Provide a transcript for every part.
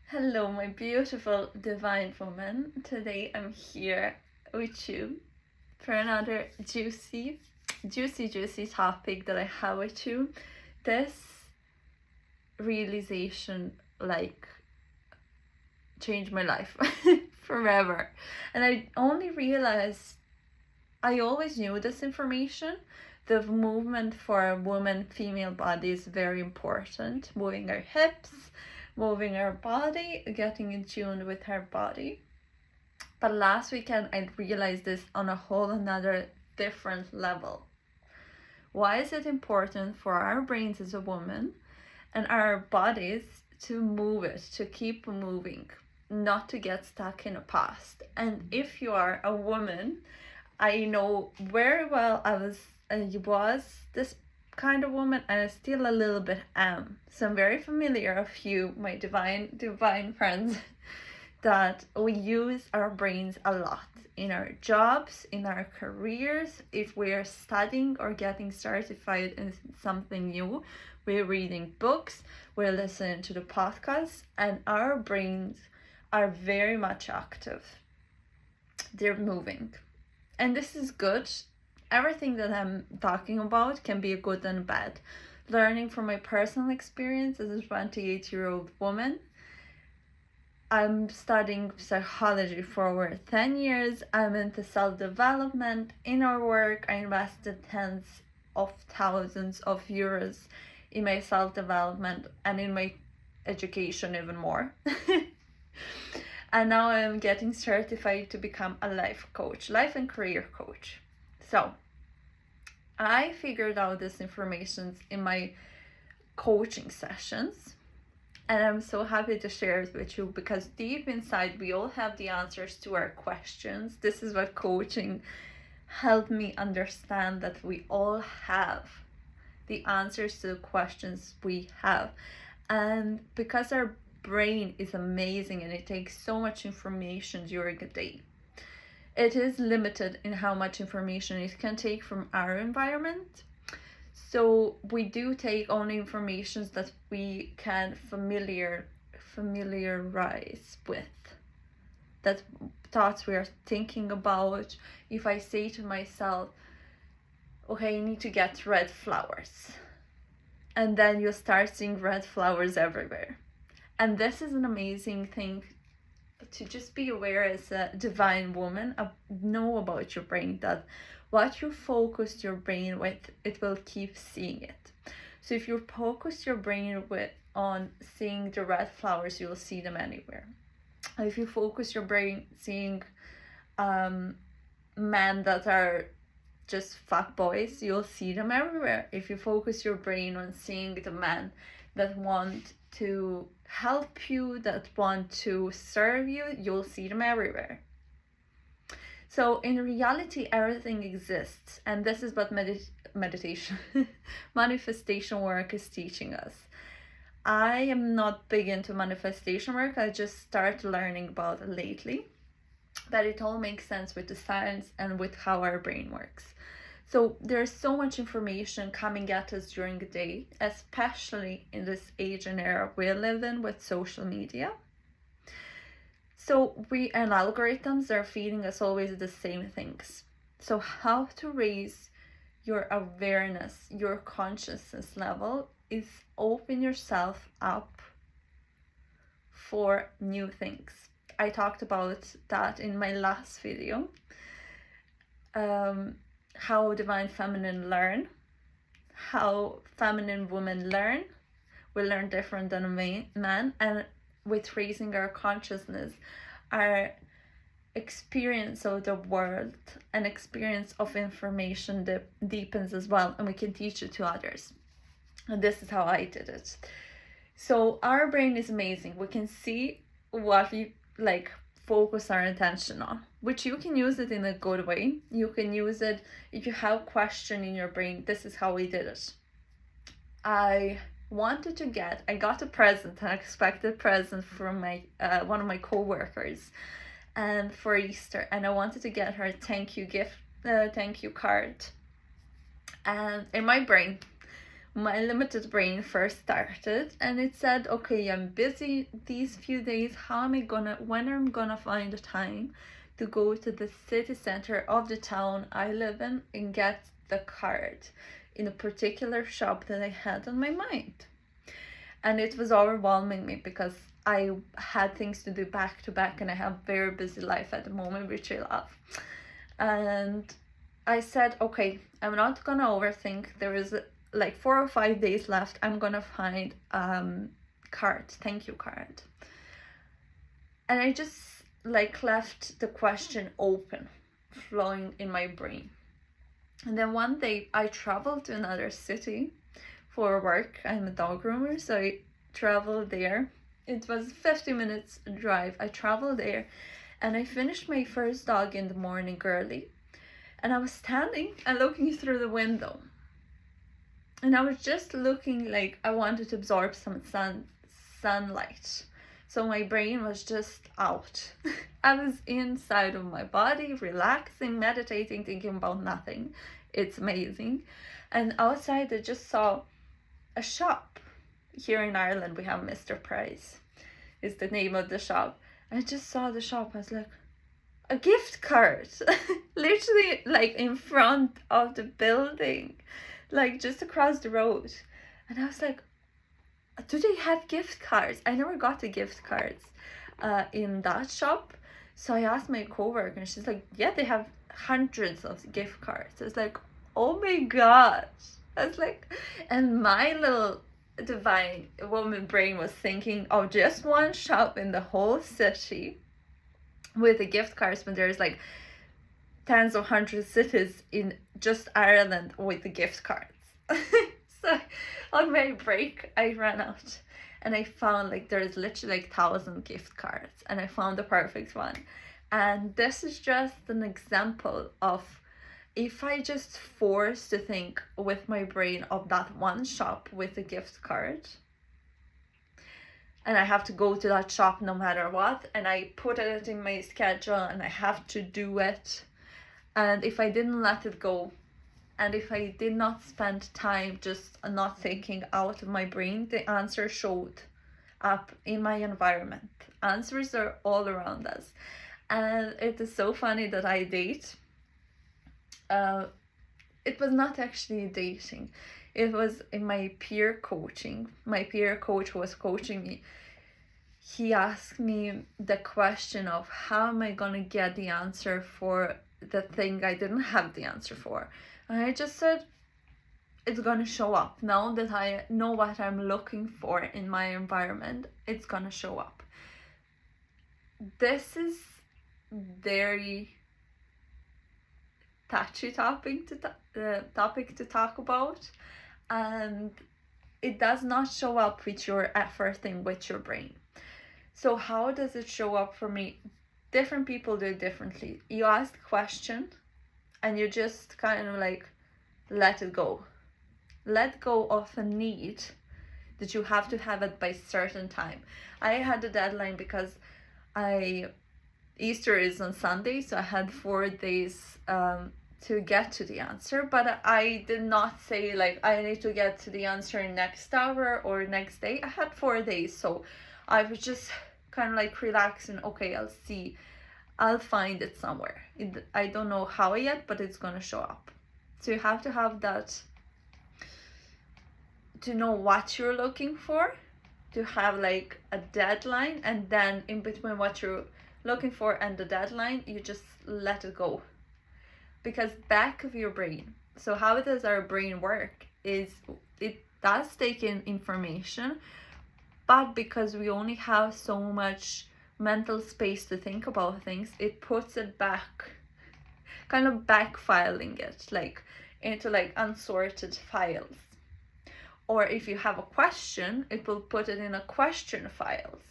Hello, my beautiful divine woman. Today I'm here with you for another juicy topic that I have with you. This realization, changed my life forever. And I only realized I always knew this information. The movement for a woman, female body is very important. Moving our hips, moving our body, getting in tune with her body. But last weekend I realized this on a whole another different level. Why is it important for our brains as a woman and our bodies to move it, to keep moving, not to get stuck in the past? And if you are a woman, I know very well I was this kind of woman, and I still a little bit am. So I'm very familiar of you, my divine friends, that we use our brains a lot in our jobs, in our careers. If we're studying or getting certified in something new, we're reading books, we're listening to the podcasts, and our brains are very much active. They're moving. And this is good. Everything that I'm talking about can be a good and bad. Learning from my personal experience as a 28-year-old woman. I'm studying psychology for over 10 years. I'm into self-development. In our work, I invested tens of thousands of euros in my self-development and in my education even more. And now I'm getting certified to become a life and career coach. So I figured out this information in my coaching sessions, and I'm so happy to share it with you, because deep inside we all have the answers to our questions. This is what coaching helped me understand, that we all have the answers to the questions we have. And because our brain is amazing and it takes so much information during a day, it is limited in how much information it can take from our environment. So we do take only information that we can familiarize with, that thoughts we are thinking about. If I say to myself, okay, I need to get red flowers, and then you start seeing red flowers everywhere. And this is an amazing thing to just be aware as a divine woman, know about your brain, that what you focus your brain with, it will keep seeing it. So if you focus your brain on seeing the red flowers, you'll see them anywhere. If you focus your brain seeing men that are just fuck boys, you'll see them everywhere. If you focus your brain on seeing the men that want to help you, that want to serve you, you'll see them everywhere. So in reality, everything exists, and this is what meditation manifestation work is teaching us. I am not big into manifestation work. I just started learning about it lately, but it all makes sense with the science and with how our brain works. So there's so much information coming at us during the day, especially in this age and era we live in with social media. So and algorithms are feeding us always the same things. So how to raise your awareness, your consciousness level, is open yourself up for new things. I talked about that in my last video. How divine feminine learn, how feminine women learn. We learn different than a man, and with raising our consciousness, our experience of the world and experience of information deepens as well, and we can teach it to others. And this is how I did it. So our brain is amazing. We can see what we focus our attention on, which you can use it in a good way. You can use it if you have question in your brain. This is how we did it. I got a present, an unexpected present from my one of my co-workers, and for Easter, and I wanted to get her a thank you card. And in my brain, my limited brain first started, and it said, okay, I'm busy these few days, when I'm gonna find the time to go to the city center of the town I live in and get the card in a particular shop that I had on my mind. And it was overwhelming me because I had things to do back to back, and I have a very busy life at the moment, which I love. And I said, okay, I'm not gonna overthink. There is like 4 or 5 days left. I'm gonna find card, thank you card. And I just like left the question open, flowing in my brain. And then one day I traveled to another city for work. I'm a dog groomer, so I traveled there. It was 50 minutes drive. I traveled there and I finished my first dog in the morning early. And I was standing and looking through the window. And I was just looking like I wanted to absorb some sunlight. So my brain was just out. I was inside of my body, relaxing, meditating, thinking about nothing. It's amazing. And outside I just saw a shop. Here in Ireland we have Mr. Price is the name of the shop. I just saw the shop. I was like, a gift card. Literally like in front of the building, like just across the road. And I was like, do they have gift cards? I never got the gift cards in that shop. So I asked my coworker and she's like, yeah, they have hundreds of gift cards. I was like, oh my gosh. I was like, and my little divine woman brain was thinking, oh, just one shop in the whole city with the gift cards, when there's like tens of hundreds of cities in just Ireland with the gift cards. So on my break I ran out and I found like there's literally like 1,000 gift cards, and I found the perfect one. And this is just an example of, if I just force to think with my brain of that one shop with a gift card, and I have to go to that shop no matter what, and I put it in my schedule and I have to do it. And if I didn't let it go, and if I did not spend time just not thinking out of my brain, the answer showed up in my environment. Answers are all around us. And it is so funny that I date. It was not actually dating. It was in my peer coaching. My peer coach was coaching me. He asked me the question of, how am I gonna get the answer for the thing I didn't have the answer for? And I just said, it's gonna show up. Now that I know what I'm looking for in my environment, it's gonna show up. This is very touchy topic to talk about, and it does not show up with your efforting with your brain. So how does it show up for me? Different people do it differently. You ask a question and you just kind of like let it go. Let go of a need that you have to have it by certain time. I had a deadline because Easter is on Sunday, so I had 4 days to get to the answer, but I did not say like I need to get to the answer next hour or next day. I had 4 days, so I was just kind of like relaxing. Okay, I'll see, I'll find it somewhere. I don't know how yet, but it's gonna show up. So you have to have that, to know what you're looking for, to have like a deadline, and then in between what you're looking for and the deadline, you just let it go. Because back of your brain, so how does our brain work is it does take in information, but because we only have so much mental space to think about things, it puts it back, kind of backfiling it like into like unsorted files. Or if you have a question, it will put it in a question files.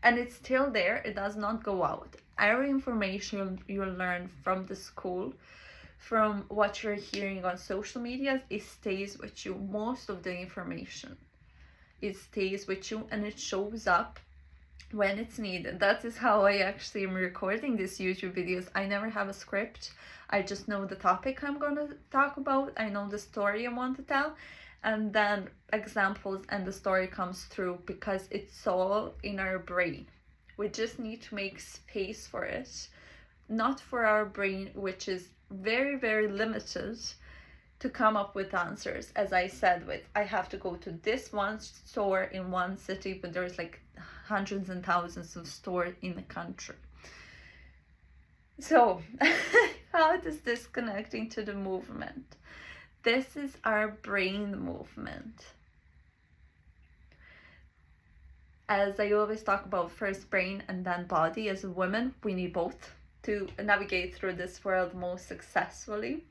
And it's still there, it does not go out. Every information you learn from the school, from what you're hearing on social media, it stays with you. Most of the information, it stays with you and it shows up when it's needed. That is how I actually am recording these YouTube videos. I never have a script. I just know the topic I'm going to talk about. I know the story I want to tell. and then examples and the story comes through because it's all in our brain. We just need to make space for it, not for our brain, which is very, very limited, to come up with answers. As I said, I have to go to this one store in one city, but there's like hundreds and thousands of stores in the country. So how does this connect into the movement? This is our brain movement. As I always talk about, first brain and then body. As a woman, we need both to navigate through this world most successfully.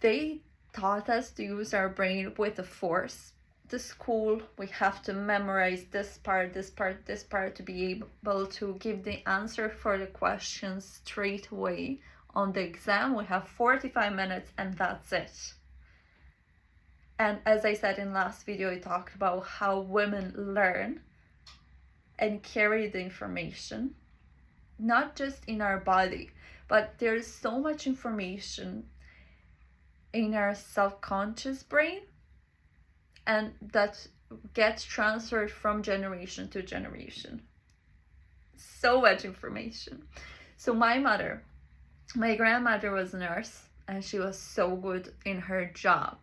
They taught us to use our brain with a force. The school, we have to memorize this part to be able to give the answer for the questions straight away. On the exam, we have 45 minutes and that's it. And as I said in last video, I talked about how women learn and carry the information, not just in our body, but there's so much information in our subconscious brain, and that gets transferred from generation to generation. So much information. So my grandmother was a nurse, and she was so good in her job.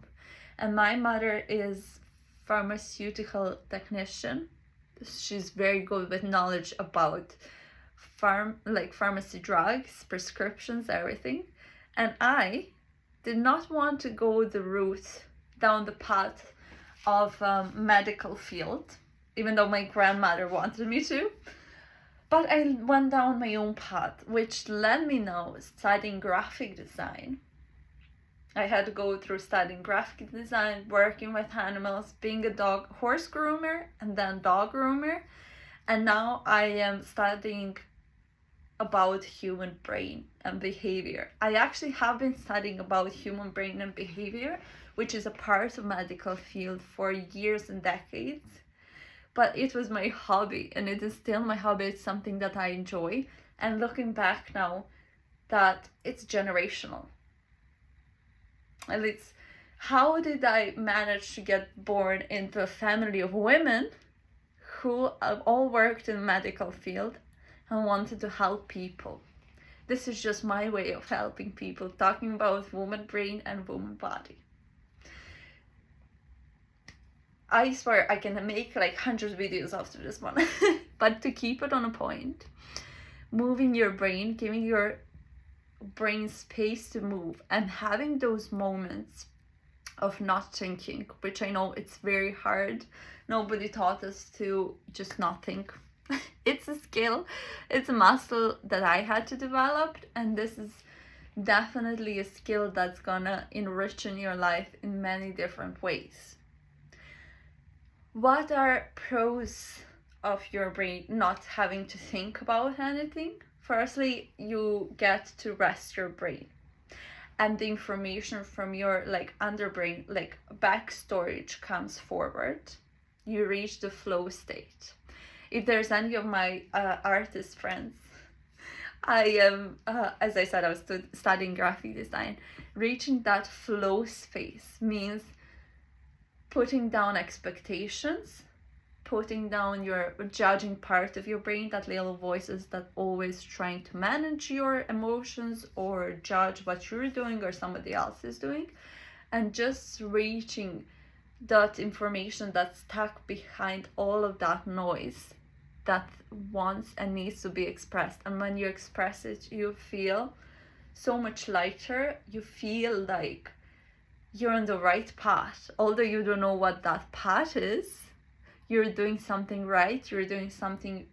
And my mother is pharmaceutical technician. She's very good with knowledge about pharmacy drugs, prescriptions, everything. And I did not want to go the route down the path of medical field, even though my grandmother wanted me to. But I went down my own path, which led me now studying graphic design. I had to go through studying graphic design, working with animals, being a horse groomer, and then dog groomer. And now I am studying about human brain and behavior. I actually have been studying about human brain and behavior, which is a part of medical field for years and decades. But it was my hobby, and it is still my hobby. It's something that I enjoy. And looking back now, that it's generational. And it's, how did I manage to get born into a family of women who have all worked in the medical field and wanted to help people? This is just my way of helping people, talking about woman brain and woman body. I swear I can make like 100 videos after this one. But to keep it on a point, moving your brain, giving your brain space to move, and having those moments of not thinking, which I know it's very hard. Nobody taught us to just not think. It's a skill, it's a muscle that I had to develop, and this is definitely a skill that's gonna enrich in your life in many different ways. What are pros of your brain not having to think about anything? Firstly, you get to rest your brain, and the information from your underbrain, back storage, comes forward. You reach the flow state. If there's any of my artist friends, I am, as I said, I was studying graphic design. Reaching that flow space means putting down expectations, putting down your judging part of your brain, that little voices that always trying to manage your emotions or judge what you're doing or somebody else is doing, and just reaching that information that's stuck behind all of that noise that wants and needs to be expressed. And when you express it, you feel so much lighter. You feel like you're on the right path, although you don't know what that path is. You're doing something right, you're doing something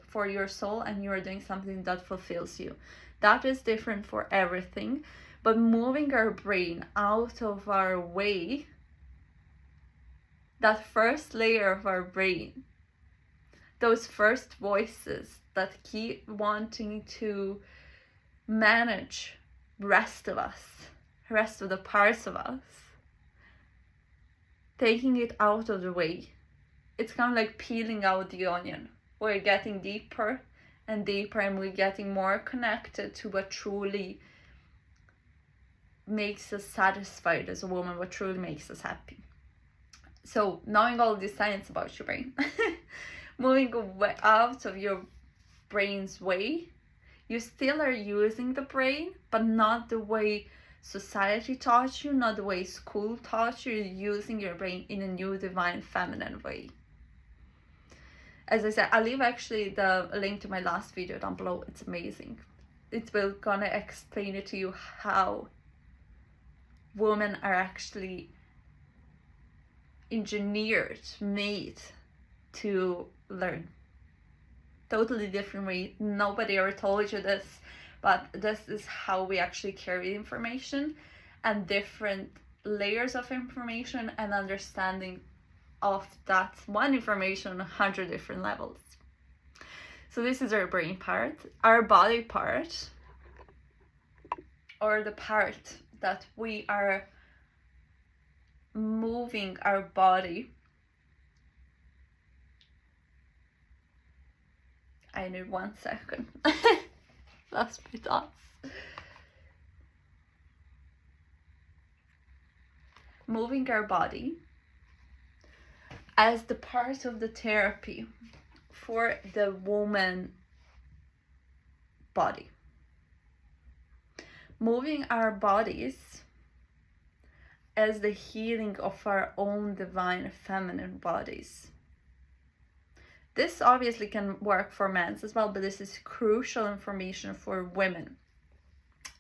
for your soul, and you're doing something that fulfills you. That is different for everything, but moving our brain out of our way, that first layer of our brain, those first voices that keep wanting to manage rest of the parts of us, taking it out of the way. It's kind of like peeling out the onion. We're getting deeper and deeper, and we're getting more connected to what truly makes us satisfied as a woman, what truly makes us happy. So knowing all this science about your brain, moving away out of your brain's way, you still are using the brain, but not the way society taught you, not the way school taught you. You're using your brain in a new divine feminine way. As I said, I'll leave actually the link to my last video down below. It's amazing. It will gonna explain it to you how women are actually engineered, made to learn. Totally different way. Nobody ever told you this, but this is how we actually carry information, and different layers of information and understanding of that one information on 100 different levels. So this is our brain part. Our body part, or the part that we are moving our body. I need 1 second. Lost my thoughts. Moving our body as the part of the therapy for the woman body. Moving our bodies as the healing of our own divine feminine bodies. This obviously can work for men as well, but this is crucial information for women.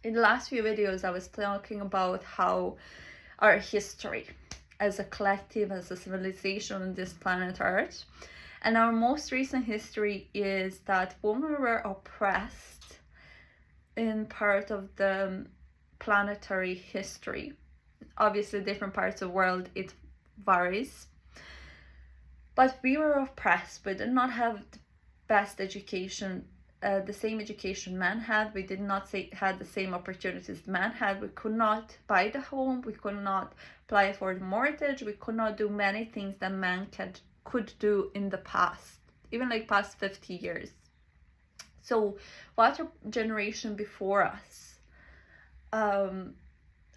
In the last few videos, I was talking about how our history as a collective, as a civilization on this planet Earth, and our most recent history is that women were oppressed in part of the planetary history. Obviously, different parts of the world, it varies. But we were oppressed. We did not have the best education, the same education men had. We did not had the same opportunities men had. We could not buy the home. We could not apply for the mortgage. We could not do many things that men could do in the past, even like past 50 years. So what a generation before us,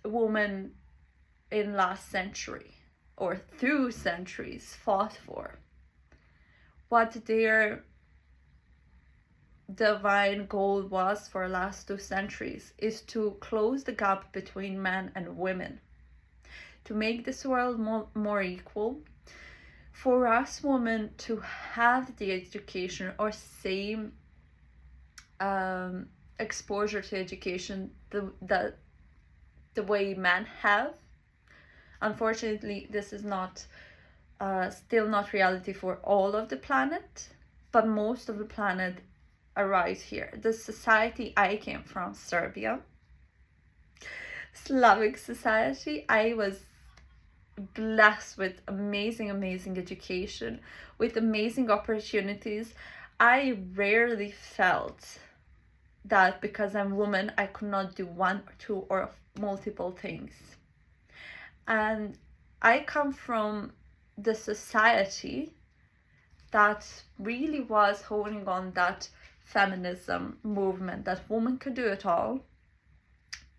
women in last century or through centuries fought for, what their divine goal was for the last 2 centuries is to close the gap between men and women, to make this world more equal, for us women to have the education or same exposure to education the way men have. Unfortunately, this is not still not reality for all of the planet, but most of the planet are right here. The society I came from, Serbia, Slavic society, I was blessed with amazing education, with amazing opportunities. I rarely felt that because I'm a woman I could not do 1 or 2 or multiple things. And I come from the society that really was holding on that feminism movement, that women could do it all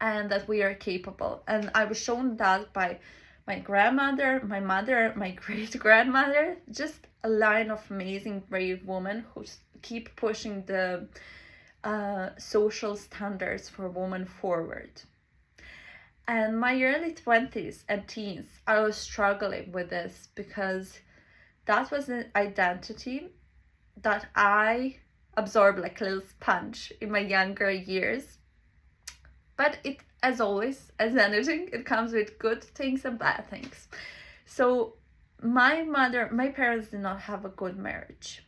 and that we are capable. And I was shown that by my grandmother, my mother, my great-grandmother, just a line of amazing brave women who keep pushing the social standards for women forward. And my early 20s and teens, I was struggling with this because that was an identity that I absorbed like a little sponge in my younger years. But it, as always, as anything, it comes with good things and bad things. So my parents did not have a good marriage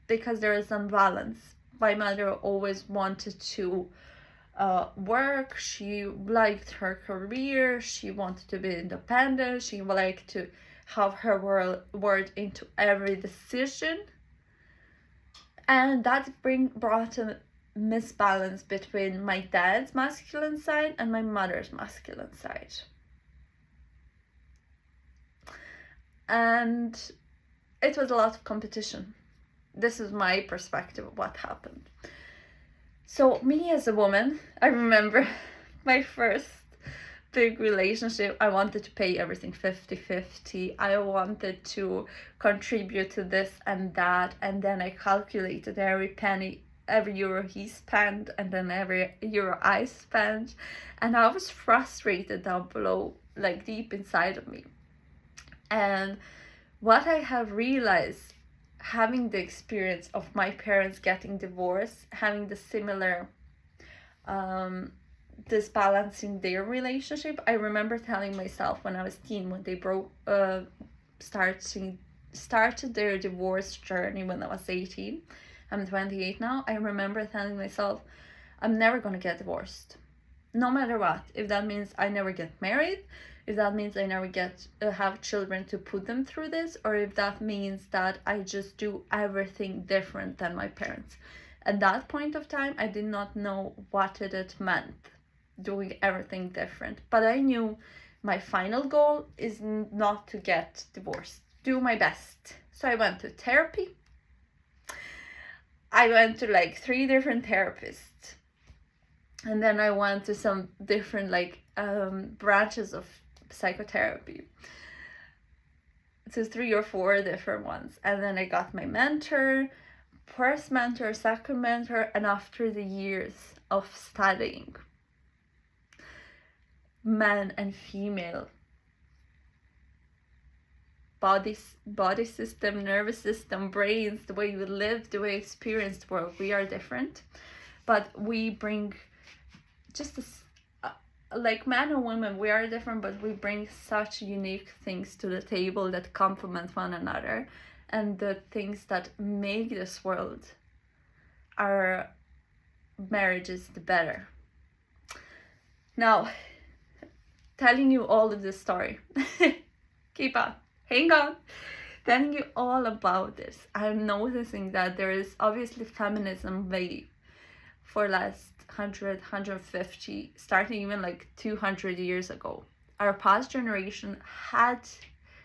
because there is imbalance. My mother always wanted to work. She liked her career. She wanted to be independent. She liked to have her word into every decision. And that brought a misbalance between my dad's masculine side and my mother's masculine side. And it was a lot of competition. This is my perspective of what happened. So me as a woman, I remember my first big relationship. I wanted to pay everything 50-50. I wanted to contribute to this and that, and then I calculated every penny, every euro he spent, and then every euro I spent, and I was frustrated down below, like deep inside of me. And what I have realized, having the experience of my parents getting divorced, having the similar disbalancing their relationship. I remember telling myself when I was teen, when they started their divorce journey when I was 18. I'm 28 now. I remember telling myself, I'm never gonna get divorced, no matter what. If that means I never get married, if that means I never get have children to put them through this, or if that means that I just do everything different than my parents. At that point of time, I did not know what it meant, doing everything different. But I knew my final goal is not to get divorced. Do my best. So I went to therapy. I went to like 3 different therapists. And then I went to some different branches of psychotherapy. So 3 or 4 different ones. And then I got my mentor, first mentor, second mentor, and after the years of studying man and female body system, nervous system, brains, the way we live, the way we experience the world, we are different, but we bring just like man and women, we are different, but we bring such unique things to the table that complement one another. And the things that make this world, our marriages, the better. Now, telling you all of this story, keep on, hang on, telling you all about this, I'm noticing that there is obviously feminism wave for last 100, 150, starting even like 200 years ago. Our past generation had,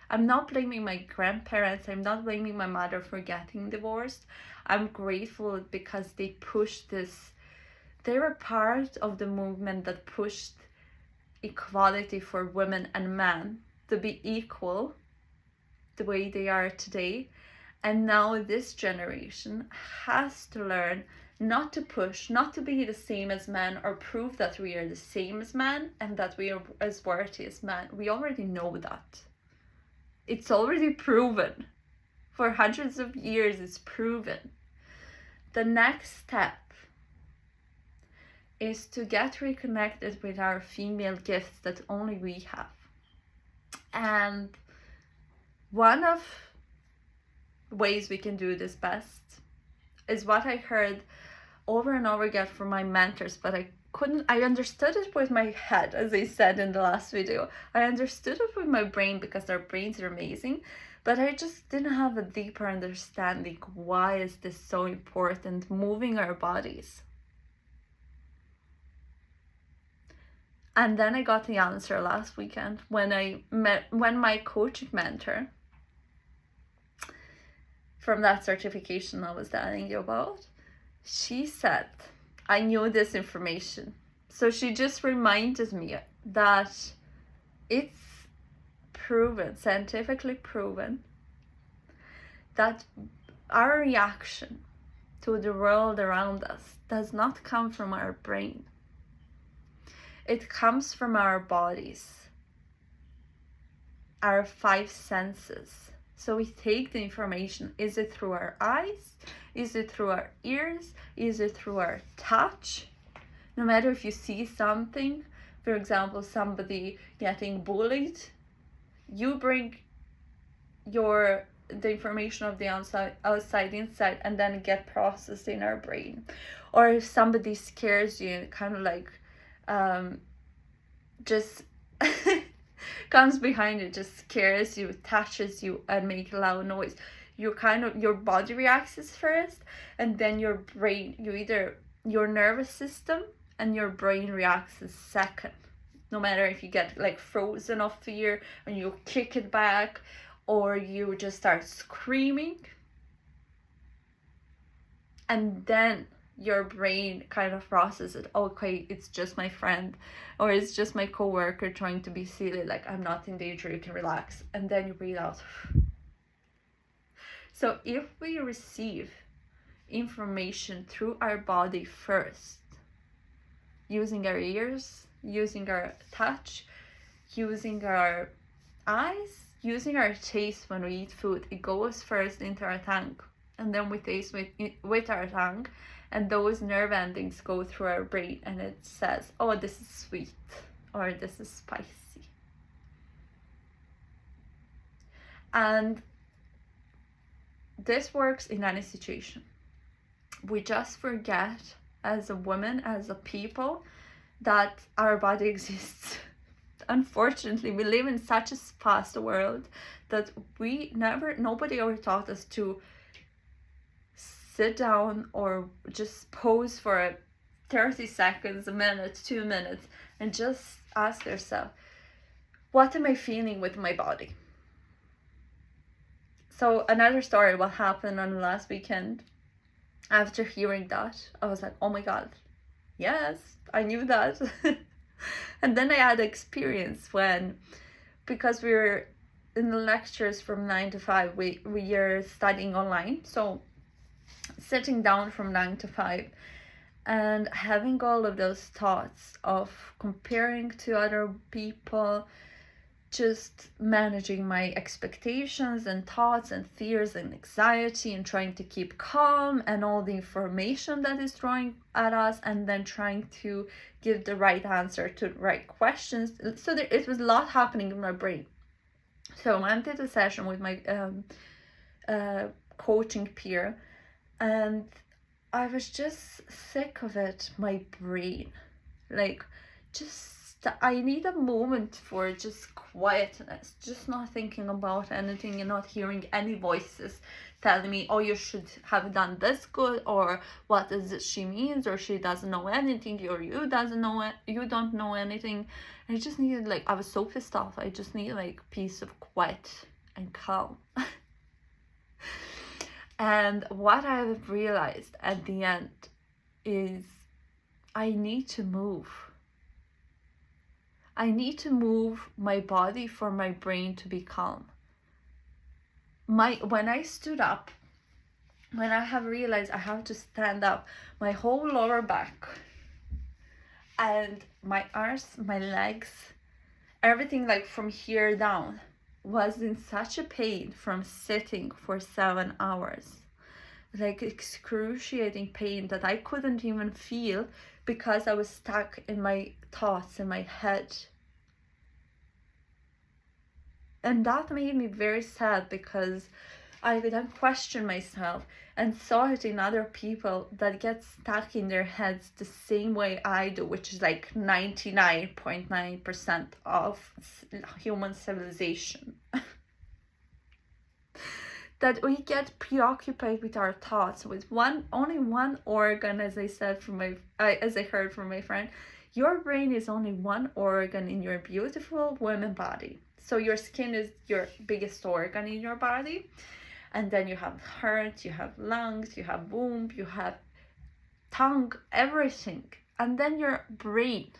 I'm not blaming my grandparents, I'm not blaming my mother for getting divorced. I'm grateful because they pushed this. They were part of the movement that pushed equality for women and men to be equal the way they are today. And now this generation has to learn not to push, not to be the same as men or prove that we are the same as men and that we are as worthy as men. We already know that. It's already proven. For hundreds of years, it's proven. The next step is to get reconnected with our female gifts that only we have. And one of the ways we can do this best is what I heard over and over again from my mentors, but I understood it with my head, as I said in the last video. I understood it with my brain because our brains are amazing, but I just didn't have a deeper understanding. Why is this so important, moving our bodies? And then I got the answer last weekend when my coaching mentor from that certification I was telling you about, she said, I knew this information. So she just reminded me that it's proven, scientifically proven, that our reaction to the world around us does not come from our brain. It comes from our bodies, our 5 senses. So we take the information. Is it through our eyes? Is it through our ears? Is it through our touch? No matter if you see something, for example, somebody getting bullied, you bring the information of the outside, inside, and then it get processed in our brain. Or if somebody scares you, kind of like just comes behind you, just scares you, touches you, and make a loud noise. Your body reacts first, and then your brain, your nervous system and your brain reacts second. No matter if you get like frozen of fear and you kick it back, or you just start screaming, and then your brain kind of processes it. Okay, it's just my friend, or it's just my coworker trying to be silly, like I'm not in danger, you can relax. And then you breathe out. So if we receive information through our body first, using our ears, using our touch, using our eyes, using our taste when we eat food, it goes first into our tongue, and then we taste with our tongue, and those nerve endings go through our brain, and it says, oh, this is sweet, or this is spicy. And this works in any situation. We just forget as a woman, as a people, that our body exists. Unfortunately, we live in such a fast world that nobody ever taught us to sit down or just pause for 30 seconds, a minute, 2 minutes, and just ask yourself, what am I feeling with my body? So another story, what happened on the last weekend. After hearing that, I was like, oh my God, yes, I knew that. And then I had experience when, because we were in the lectures from 9 to 5, we are studying online. So sitting down from 9 to 5 and having all of those thoughts of comparing to other people, just managing my expectations and thoughts and fears and anxiety, and trying to keep calm, and all the information that is throwing at us, and then trying to give the right answer to the right questions. So it was a lot happening in my brain. So I went to the session with my coaching peer, and I was just sick of it, my brain. Like, I need a moment for just quietness, just not thinking about anything and not hearing any voices telling me, oh, you should have done this good, or what is it she means, or she doesn't know anything, or you don't know anything. I just needed, like, I was so pissed off. I just needed like peace of quiet and calm. And what I've realized at the end is I need to move. I need to move my body for my brain to be calm. When I stood up, when I have realized I have to stand up, my whole lower back and my arms, my legs, everything like from here down was in such a pain from sitting for 7 hours. Like excruciating pain that I couldn't even feel because I was stuck in my thoughts in my head. And that made me very sad, because I then questioned myself and saw it in other people that get stuck in their heads the same way I do, which is like 99.9% of human civilization. That we get preoccupied with our thoughts, with only one organ, as I heard from my friend. Your brain is only one organ in your beautiful woman body. So your skin is your biggest organ in your body, and then you have heart, you have lungs, you have womb, you have tongue, everything, and then your brain.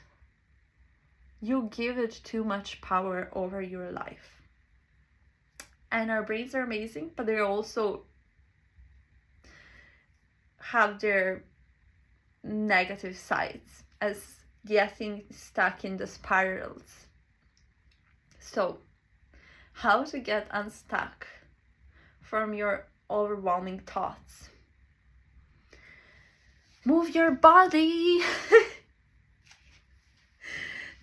You give it too much power over your life. And our brains are amazing, but they also have their negative sides, as getting stuck in the spirals. So, how to get unstuck from your overwhelming thoughts? Move your body.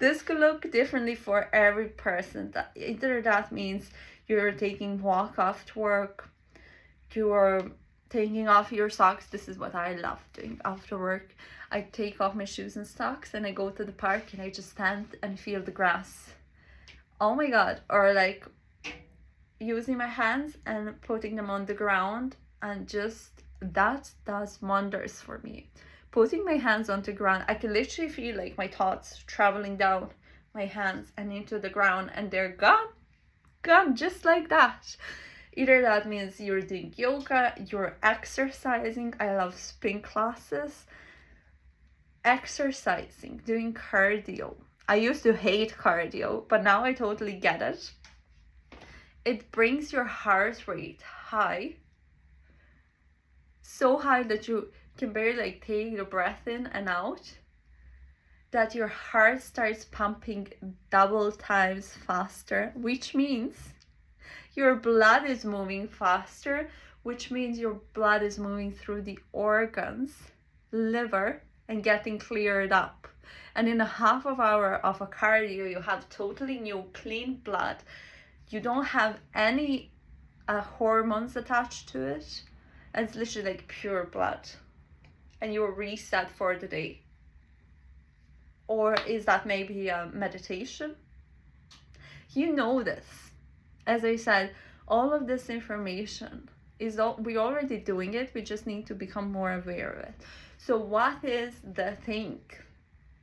This could look differently for every person. Either that means you're taking walk after work, you're taking off your socks. This is what I love doing after work. I take off my shoes and socks and I go to the park and I just stand and feel the grass. Oh my God. Or like using my hands and putting them on the ground, and just that does wonders for me. Putting my hands on the ground, I can literally feel like my thoughts traveling down my hands and into the ground, and they're gone, just like that. Either that means you're doing yoga, you're exercising. I love spin classes. Exercising, doing cardio. I used to hate cardio, but now I totally get it. It brings your heart rate high, so high that you can barely like take your breath in and out, that your heart starts pumping double times faster, which means your blood is moving faster, which means your blood is moving through the organs, liver, and getting cleared up. And in a half of hour of a cardio, you have totally new clean blood. You don't have any hormones attached to it. It's literally like pure blood. And you're reset for the day. Or is that maybe a meditation? You know this. As I said, all of this information we're already doing it. We just need to become more aware of it. So what is the thing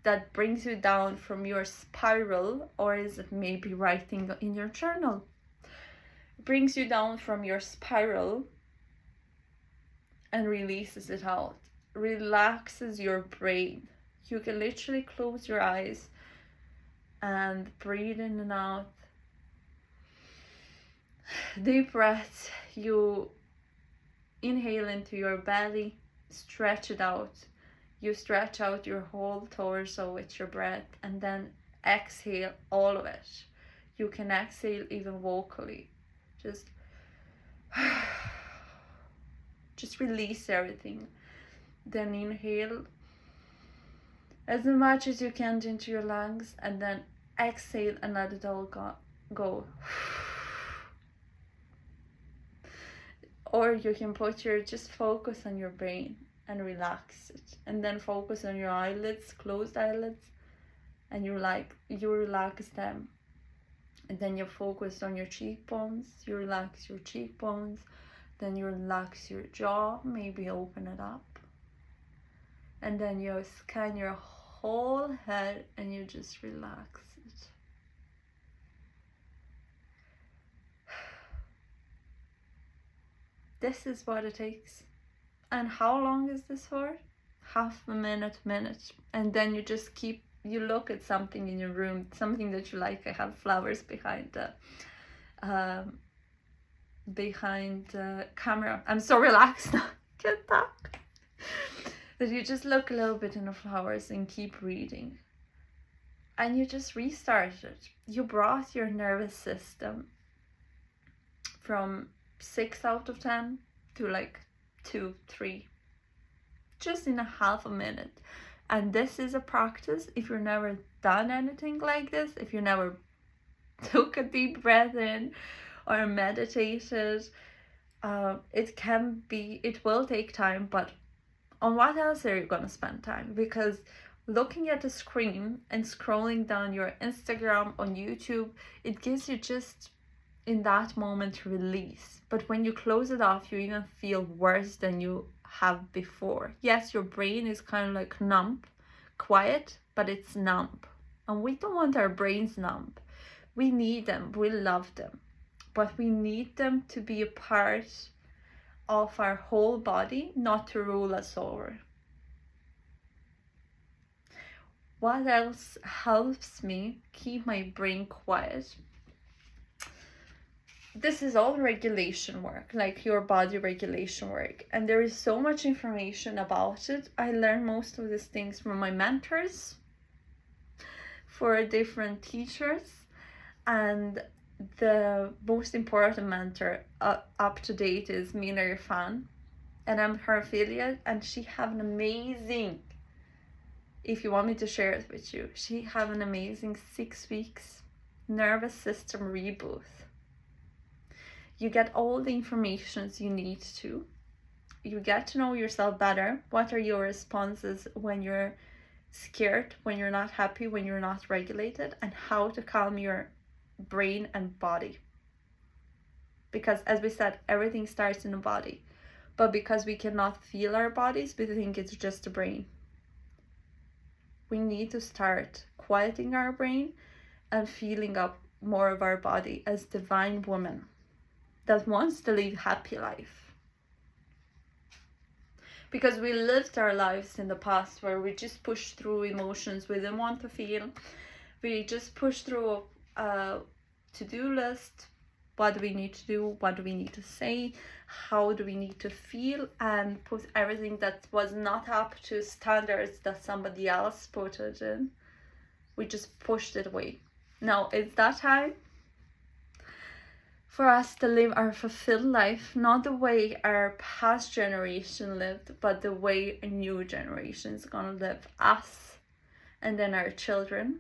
that brings you down from your spiral, or is it maybe writing in your journal? Brings you down from your spiral and releases it out. Relaxes your brain. You can literally close your eyes and breathe in and out. Deep breaths. You inhale into your belly, stretch it out. You stretch out your whole torso with your breath, and then exhale all of it. You can exhale even vocally. Just release everything. Then inhale as much as you can into your lungs, and then exhale and let it all go. Or you can just focus on your brain and relax it, and then focus on your eyelids, closed eyelids, and you relax them. And then you focus on your cheekbones, you relax your cheekbones, then you relax your jaw, maybe open it up, and then you scan your whole head and you just relax it. This is what it takes. And how long is this for? Half a minute. And then you just you look at something in your room, something that you like. I have flowers behind the camera. I'm so relaxed now. Get that? That you just look a little bit in the flowers and keep reading. And you just restart it. You brought your nervous system from 6 out of 10 to like 2, 3, just in a half a minute. And this is a practice. If you've never done anything like this, if you never took a deep breath in or meditated, it will take time. But on what else are you gonna spend time? Because looking at the screen and scrolling down your Instagram on YouTube, it gives you just in that moment release. But when you close it off, you even feel worse than you have before. Yes, your brain is kind of like numb, quiet, but it's numb. And we don't want our brains numb. We need them, we love them. But we need them to be a part of our whole body, not to rule us over. What else helps me keep my brain quiet? This is all regulation work, like your body regulation work. And there is so much information about it. I learned most of these things from my mentors, for different teachers. And the most important mentor up to date is Mina Irfan. And I'm her affiliate, and she have an amazing, if you want me to share it with you, she have an amazing 6 weeks nervous system reboot. You get all the information you need to. You get to know yourself better. What are your responses when you're scared, when you're not happy, when you're not regulated, and how to calm your brain and body. Because as we said, everything starts in the body. But because we cannot feel our bodies, we think it's just the brain. We need to start quieting our brain and feeling up more of our body as divine women. that wants to live a happy life. Because we lived our lives in the past where we just pushed through emotions we didn't want to feel. We just pushed through a to-do list. What do we need to do? What do we need to say? How do we need to feel? And put everything that was not up to standards that somebody else put it in. We just pushed it away. Now it's that time for us to live our fulfilled life, not the way our past generation lived, but the way a new generation is gonna live, us and then our children.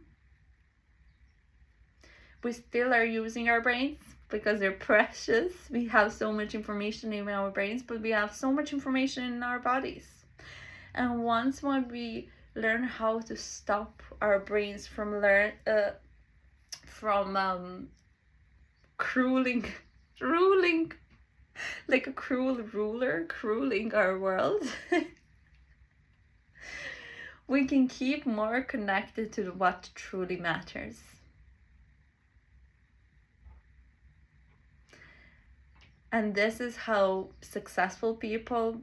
We still are using our brains because they're precious. We have so much information in our brains, but we have so much information in our bodies. And once when we learn how to stop our brains from ruling like a cruel ruler, ruling our world, we can keep more connected to what truly matters. And this is how successful people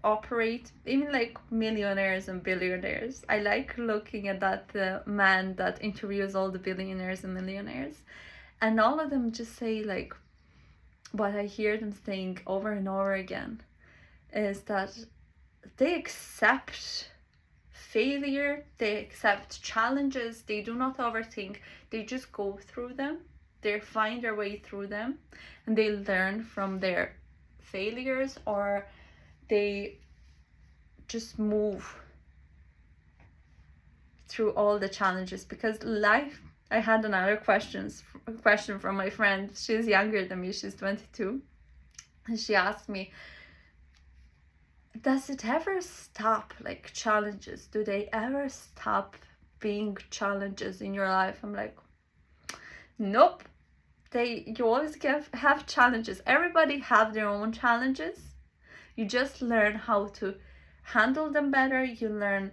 operate, even like millionaires and billionaires. I like looking at that man that interviews all the billionaires and millionaires, and all of them just say, like, what I hear them saying over and over again is that they accept failure, they accept challenges, they do not overthink, they just go through them, they find their way through them, and they learn from their failures, or they just move through all the challenges. Because life, I had another question from my friend. She's younger than me, she's 22, and she asked me, does it ever stop, like challenges, do they ever stop being challenges in your life? I'm like, nope. You always have challenges. Everybody have their own challenges. You just learn how to handle them better. You learn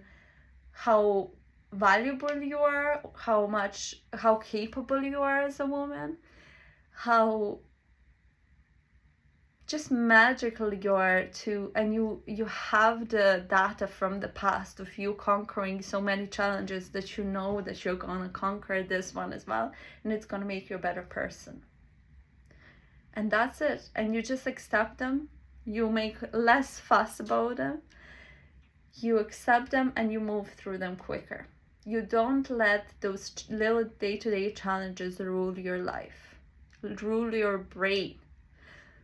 how valuable you are, how capable you are as a woman, how just magical you are too. And you have the data from the past of you conquering so many challenges that you know that you're gonna conquer this one as well, and it's gonna make you a better person. And that's it. And you just accept them, you make less fuss about them, you accept them, and you move through them quicker. You don't let those little day-to-day challenges rule your life, rule your brain,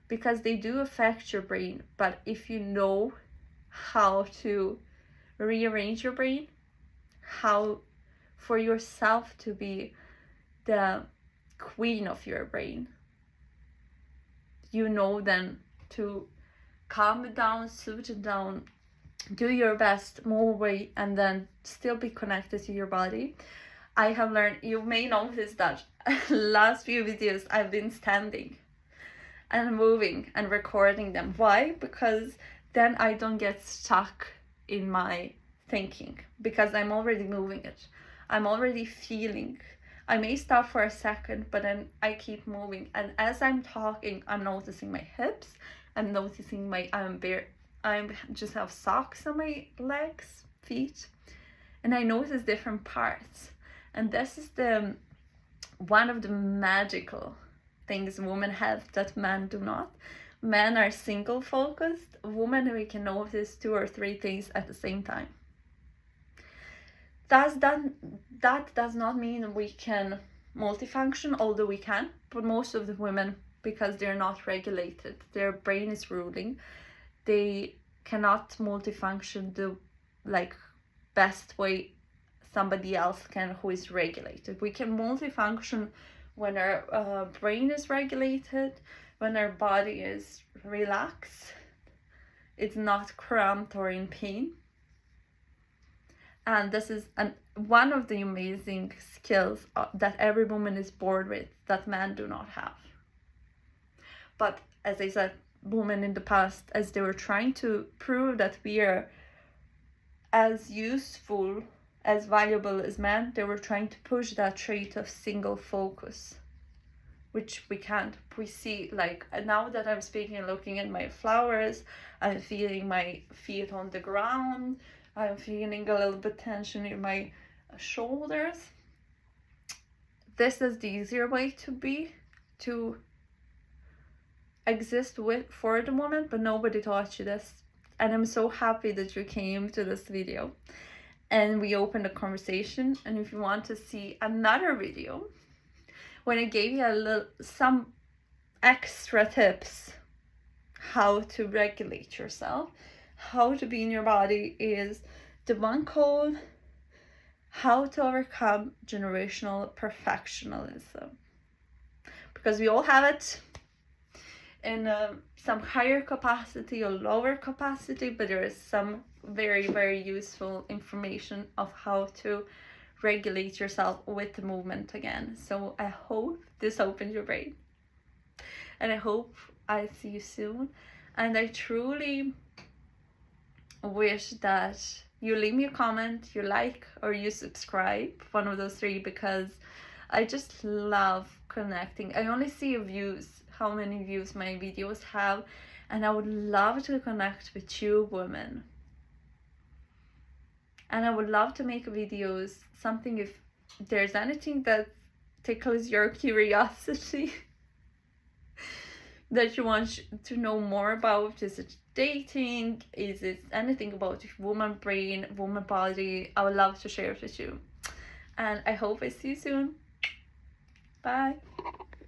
because they do affect your brain. But if you know how to rearrange your brain, how for yourself to be the queen of your brain, you know then to calm it down, soothe it down, do your best, move away, and then still be connected to your body. I have learned, you may notice that last few videos I've been standing and moving and recording them. Why? Because then I don't get stuck in my thinking, because I'm already moving it. I'm already feeling. I may stop for a second, but then I keep moving. And as I'm talking, I'm noticing my hips. I'm noticing I just have socks on my legs, feet, and I notice different parts. And this is one of the magical things women have that men do not. Men are single focused. Women, we can notice 2 or 3 things at the same time. That does not mean we can multifunction, although we can, but most of the women, because they're not regulated, their brain is ruling, they cannot multifunction the best way somebody else can who is regulated. We can multifunction when our brain is regulated, when our body is relaxed, it's not cramped or in pain. And this is one of the amazing skills that every woman is born with that men do not have. But as I said, women in the past, as they were trying to prove that we are as useful, as valuable as men, they were trying to push that trait of single focus, which we can't. We see, like, now that I'm speaking and looking at my flowers, I'm feeling my feet on the ground. I'm feeling a little bit tension in my shoulders. This is the easier way to exist with for the moment, but nobody taught you this. And I'm so happy that you came to this video and we opened a conversation. And if you want to see another video when I gave you some extra tips how to regulate yourself, how to be in your body, is the one called How to Overcome Generational Perfectionism. Because we all have it in some higher capacity or lower capacity, but there is some very, very useful information of how to regulate yourself with the movement again. So I hope this opened your brain, and I hope I see you soon. And I truly wish that you leave me a comment, you like, or you subscribe, one of those three, because I just love connecting. I only see views, how many views my videos have, and I would love to connect with you women. And I would love to make videos, something, if there's anything that tickles your curiosity that you want to know more about. Is it dating? Is it anything about woman brain, woman body? I would love to share it with you. And I hope I see you soon. Bye.